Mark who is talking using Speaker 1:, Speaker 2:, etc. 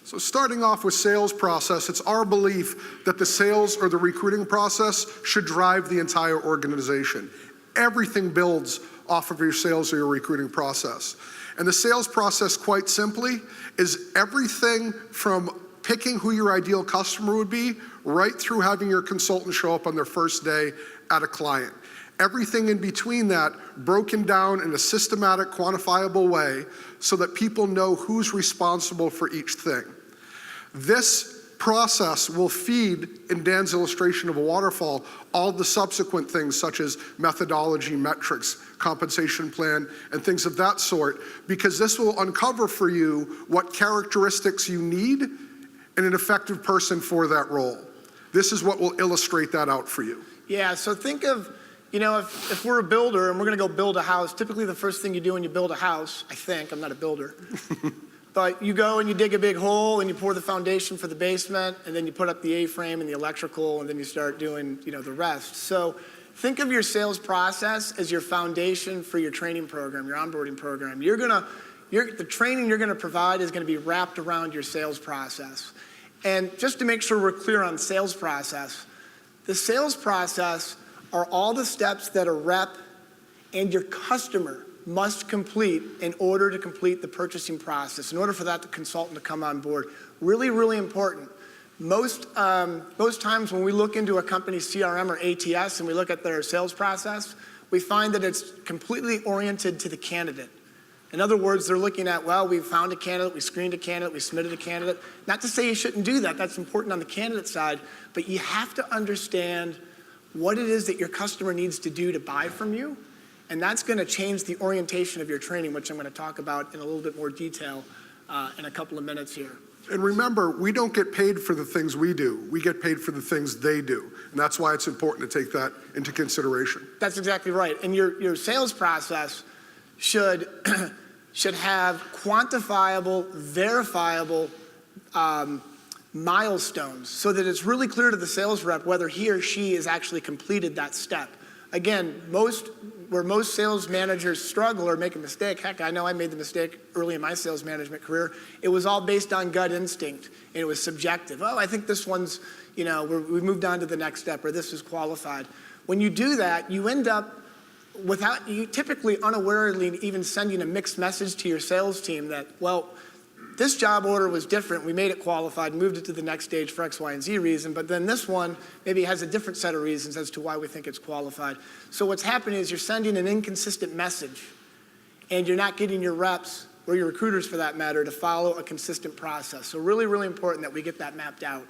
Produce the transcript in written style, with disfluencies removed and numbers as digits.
Speaker 1: So starting off with sales process, it's our belief that the sales or the recruiting process should drive the entire organization. Everything builds off of your sales or your recruiting process. And the sales process, quite simply, is everything from picking who your ideal customer would be, right through having your consultant show up on their first day at a client. Everything in between that broken down in a systematic, quantifiable way so that people know who's responsible for each thing. This process will feed, in Dan's illustration of a waterfall, all the subsequent things such as methodology, metrics, compensation plan, and things of that sort, because this will uncover for you what characteristics you need in an effective person for that role. This is what will illustrate that out for you.
Speaker 2: Yeah, so think of, if we're a builder and we're gonna go build a house, typically the first thing you do when you build a house, I think, I'm not a builder, but you go and you dig a big hole and you pour the foundation for the basement, and then you put up the A-frame and the electrical, and then you start doing, the rest. So think of your sales process as your foundation for your training program, your onboarding program. The training you're gonna provide is gonna be wrapped around your sales process. And just to make sure we're clear on sales process, the sales process are all the steps that a rep and your customer must complete in order to complete the purchasing process, in order for that consultant to come on board. Really, really important. Most times when we look into a company's CRM or ATS and we look at their sales process, we find that it's completely oriented to the candidate. In other words, they're looking at, well, we found a candidate, we screened a candidate, we submitted a candidate. Not to say you shouldn't do that, that's important on the candidate side, but you have to understand what it is that your customer needs to do to buy from you, and that's gonna change the orientation of your training, which I'm gonna talk about in a little bit more detail in a couple of minutes here.
Speaker 1: And remember, we don't get paid for the things we do. We get paid for the things they do. And that's why it's important to take that into consideration.
Speaker 2: That's exactly right. And your sales process should have quantifiable, verifiable milestones so that it's really clear to the sales rep whether he or she has actually completed that step. Again, where most sales managers struggle or make a mistake, heck, I know I made the mistake early in my sales management career, it was all based on gut instinct, and it was subjective. Oh, I think this one's, we moved on to the next step, or this is qualified. When you do that, you end up you typically unawarely even sending a mixed message to your sales team that, well, this job order was different, we made it qualified, moved it to the next stage for X, Y, and Z reason, but then this one maybe has a different set of reasons as to why we think it's qualified. So what's happening is you're sending an inconsistent message, and you're not getting your reps, or your recruiters for that matter, to follow a consistent process. So really, really important that we get that mapped out.